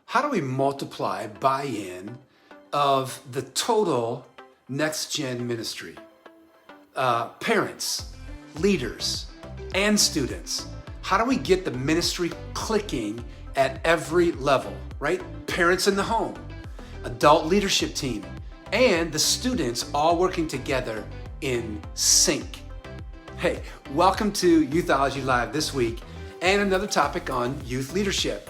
how do we multiply buy-in of the total next-gen ministry? Parents, leaders, and students. How do we get the ministry clicking at every level, right? Parents in the home, adult leadership team, and the students all working together in sync. Hey, welcome to Youthology Live this week and another topic on youth leadership.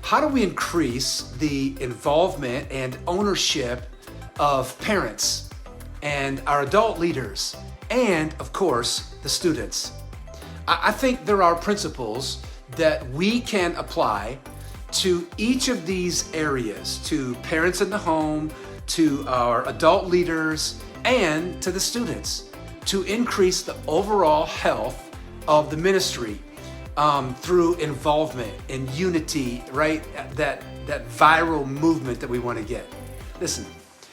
How do we increase the involvement and ownership of parents and our adult leaders and, of course, the students? I think there are principles that we can apply to each of these areas, to parents in the home, to our adult leaders, and to the students, to increase the overall health of the ministry through involvement and unity, right? That viral movement that we want to get. Listen,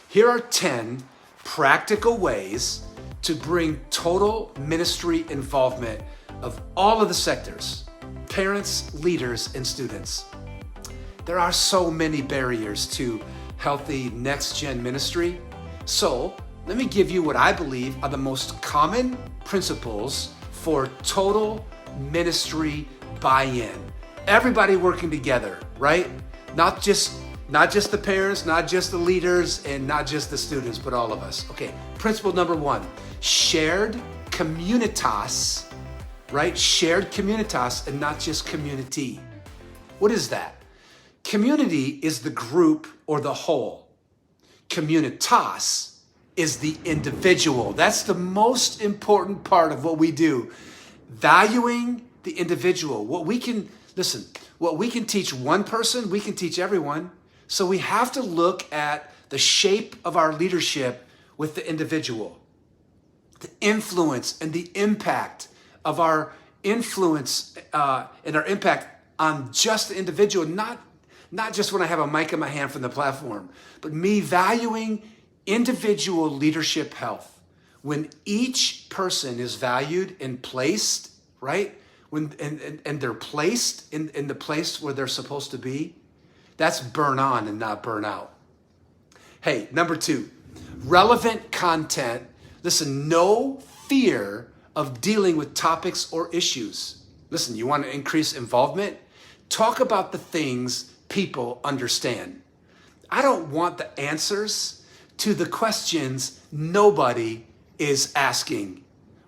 here are 10 practical ways to bring total ministry involvement of all of the sectors, parents, leaders, and students. There are so many barriers to healthy next-gen ministry. So let me give you what I believe are the most common principles for total ministry buy-in. Everybody working together, right? Not just the parents, not just the leaders, and not just the students, but all of us. Okay, principle number 1, shared communitas, right? Shared communitas and not just community. What is that? Community is the group or the whole. Communitas is the individual. That's the most important part of what we do. Valuing the individual. What we can teach one person, we can teach everyone. So we have to look at the shape of our leadership with the individual. The influence and the impact of our influence and our impact on just the individual, not just when I have a mic in my hand from the platform, but me valuing individual leadership health. When each person is valued and placed, right? And they're placed in the place where they're supposed to be, that's burn on and not burn out. Hey, number 2, relevant content. Listen, no fear of dealing with topics or issues. Listen, you want to increase involvement? Talk about the things people understand. I don't want the answers to the questions nobody is asking,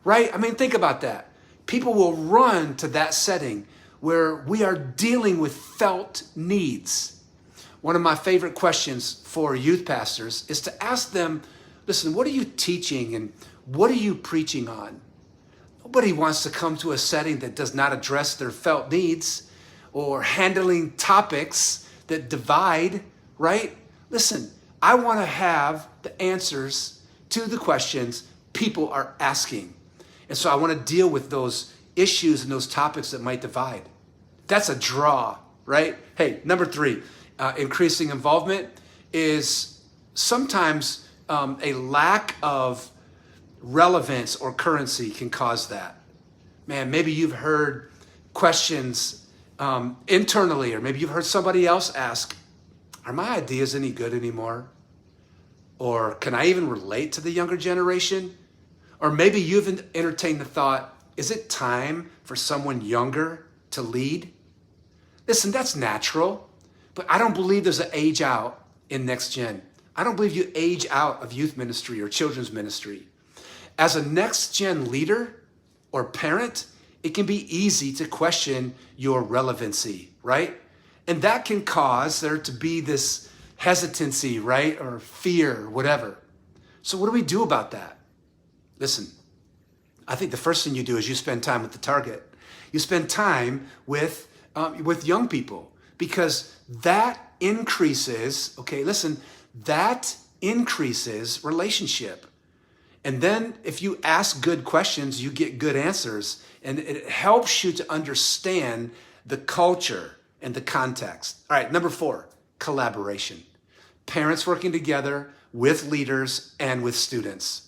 right? I mean, think about that. People will run to that setting where we are dealing with felt needs. One of my favorite questions for youth pastors is to ask them, listen, what are you teaching and what are you preaching on? Nobody wants to come to a setting that does not address their felt needs or handling topics that divide, right? Listen, I want to have the answers to the questions people are asking. And so I want to deal with those issues and those topics that might divide. That's a draw, right? Hey, number 3, increasing involvement is sometimes a lack of relevance or currency can cause that. Man, maybe you've heard questions internally, or maybe you've heard somebody else ask, are my ideas any good anymore? Or can I even relate to the younger generation? Or maybe you've entertained the thought, is it time for someone younger to lead? Listen, that's natural, but I don't believe there's an age out in next gen. I don't believe you age out of youth ministry or children's ministry. As a next gen leader or parent, it can be easy to question your relevancy, right? And that can cause there to be this hesitancy, right? Or fear, or whatever. So what do we do about that? Listen, I think the first thing you do is you spend time with the target. You spend time with young people, because that increases, okay, listen, that increases relationship. And then if you ask good questions, you get good answers, and it helps you to understand the culture and the context. All right, number 4, collaboration. Parents working together with leaders and with students.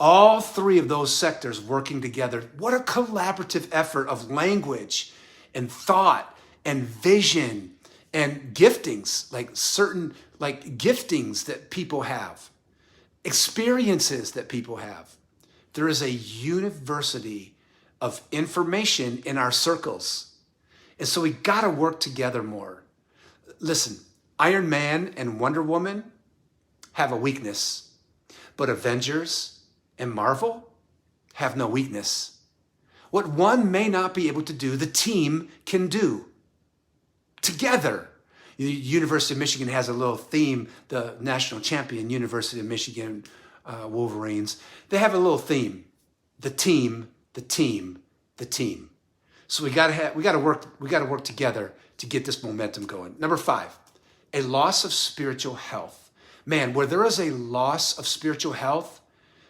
All 3 of those sectors working together. What a collaborative effort of language and thought and vision and giftings, like certain like giftings that people have, experiences that people have. There is a university of information in our circles. And so we got to work together more. Listen, Iron Man and Wonder Woman have a weakness, but Avengers and Marvel have no weakness. What one may not be able to do, the team can do together. The University of Michigan has a little theme, the national champion, University of Michigan Wolverines. They have a little theme, the team, the team, the team. So we got to work together to get this momentum going. Number 5, a loss of spiritual health. Man, where there is a loss of spiritual health,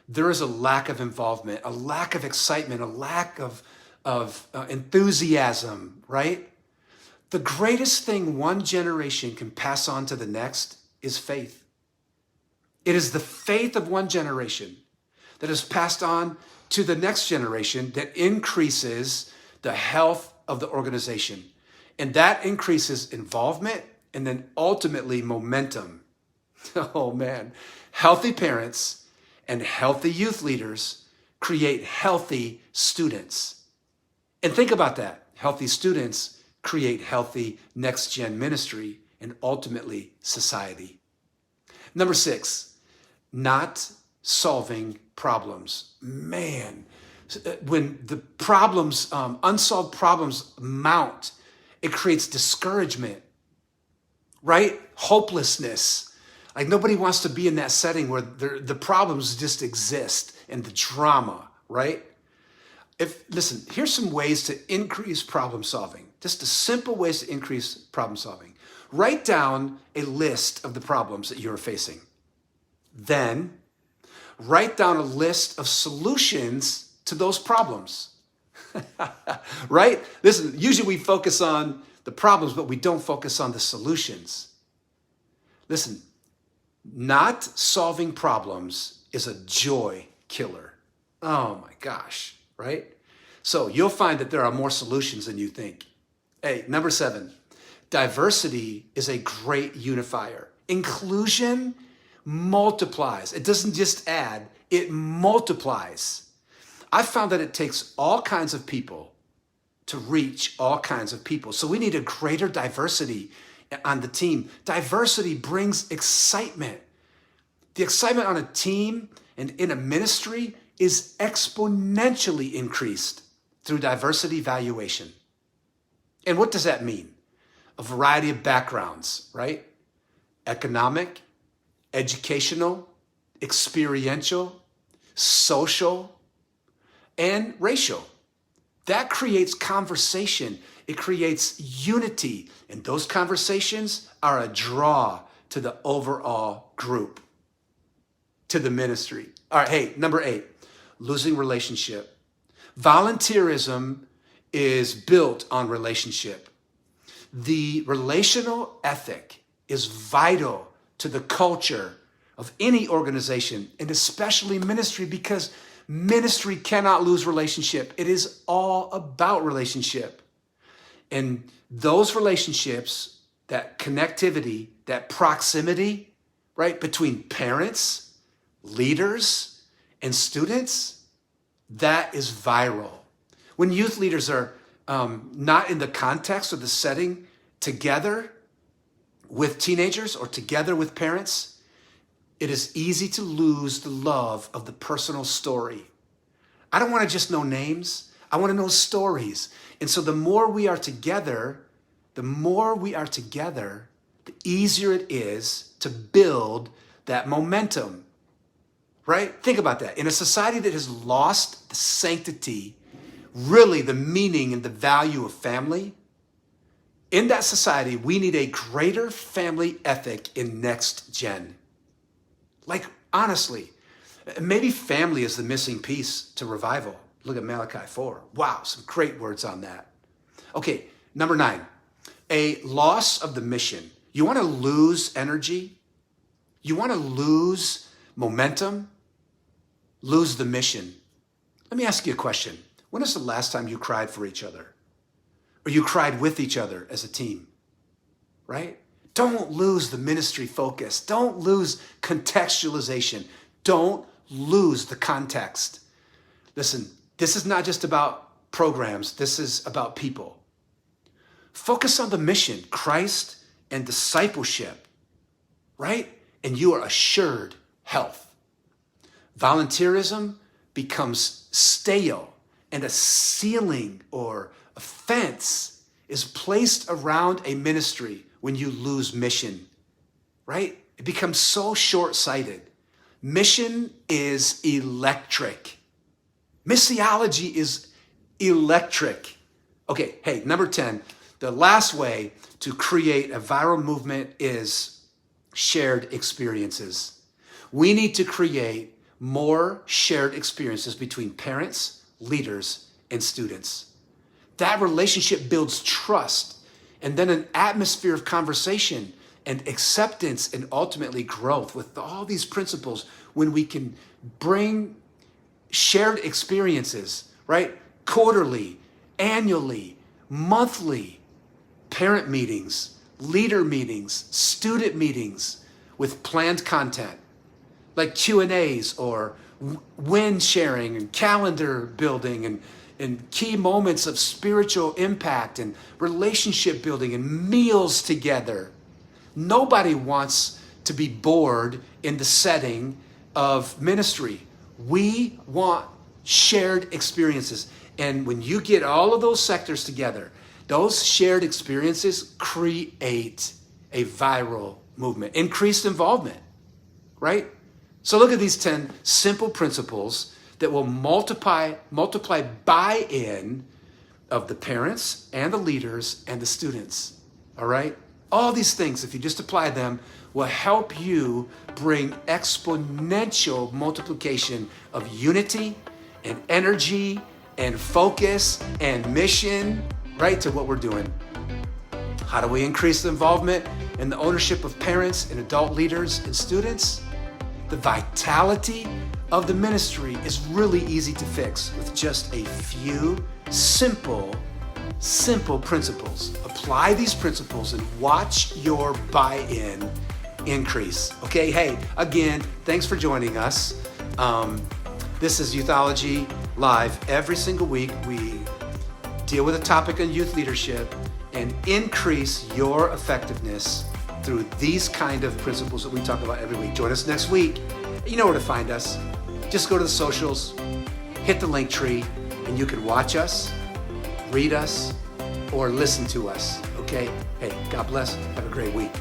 there is a lack of involvement, a lack of excitement, a lack of enthusiasm, right? The greatest thing one generation can pass on to the next is faith. It is the faith of one generation that is passed on to the next generation that increases the health of the organization. And that increases involvement and then ultimately momentum. Oh man, healthy parents and healthy youth leaders create healthy students. And think about that. Healthy students create healthy next-gen ministry and ultimately society. Number 6, not solving problems. Man, when the problems, unsolved problems mount, it creates discouragement, right? Hopelessness. Like nobody wants to be in that setting where the problems just exist and the drama, right? Listen, here's some ways to increase problem solving. Just the simple ways to increase problem solving. Write down a list of the problems that you're facing. Then write down a list of solutions to those problems. Right? Listen, usually we focus on the problems, but we don't focus on the solutions. Listen, not solving problems is a joy killer. Oh my gosh, right? So you'll find that there are more solutions than you think. Hey, number 7, diversity is a great unifier. Inclusion multiplies. It doesn't just add, it multiplies. I've found that it takes all kinds of people to reach all kinds of people. So we need a greater diversity on the team. Diversity brings excitement. The excitement on a team and in a ministry is exponentially increased through diversity valuation. And what does that mean? A variety of backgrounds, right? Economic, educational, experiential, social, and racial. That creates conversation. It creates unity. And those conversations are a draw to the overall group, to the ministry. All right, hey, number 8, losing relationship. Volunteerism is built on relationship. The relational ethic is vital to the culture of any organization, and especially ministry, because ministry cannot lose relationship. It is all about relationship. And those relationships, that connectivity, that proximity, right, between parents, leaders, and students, that is viral. When youth leaders are not in the context or the setting together with teenagers or together with parents, it is easy to lose the love of the personal story. I don't want to just know names. I want to know stories. And so the more we are together, the easier it is to build that momentum, right? Think about that. In a society that has lost the sanctity, really the meaning and the value of family, in that society, we need a greater family ethic in next gen. Like, honestly, maybe family is the missing piece to revival. Look at Malachi 4. Wow, some great words on that. Okay, number 9, a loss of the mission. You want to lose energy? You want to lose momentum? Lose the mission. Let me ask you a question. When is the last time you cried for each other? Or you cried with each other as a team? right? Don't lose the ministry focus. Don't lose contextualization. Don't lose the context. Listen, this is not just about programs. This is about people. Focus on the mission, Christ and discipleship, right? And you are assured health. Volunteerism becomes stale, and a ceiling or a fence is placed around a ministry when you lose mission, right? It becomes so short-sighted. Mission is electric. Missiology is electric. Okay, hey, number 10, the last way to create a viral movement is shared experiences. We need to create more shared experiences between parents, leaders, and students. That relationship builds trust and then an atmosphere of conversation and acceptance and ultimately growth. With all these principles, when we can bring shared experiences, right? Quarterly, annually, monthly, parent meetings, leader meetings, student meetings with planned content like Q&As or win sharing and calendar building and key moments of spiritual impact and relationship building and meals together. Nobody wants to be bored in the setting of ministry. We want shared experiences. And when you get all of those sectors together, those shared experiences create a viral movement, increased involvement, right? So look at these 10 simple principles that will multiply buy-in of the parents and the leaders and the students, all right? All these things, if you just apply them, will help you bring exponential multiplication of unity and energy and focus and mission, right, to what we're doing. How do we increase the involvement and the ownership of parents and adult leaders and students? The vitality of the ministry is really easy to fix with just a few simple principles. Apply these principles and watch your buy-in increase. Okay, hey, again, thanks for joining us. This is Youthology Live. Every single week, we deal with a topic on youth leadership and increase your effectiveness through these kind of principles that we talk about every week. Join us next week. You know where to find us. Just go to the socials, hit the link tree, and you can watch us, read us, or listen to us. Okay? Hey, God bless. Have a great week.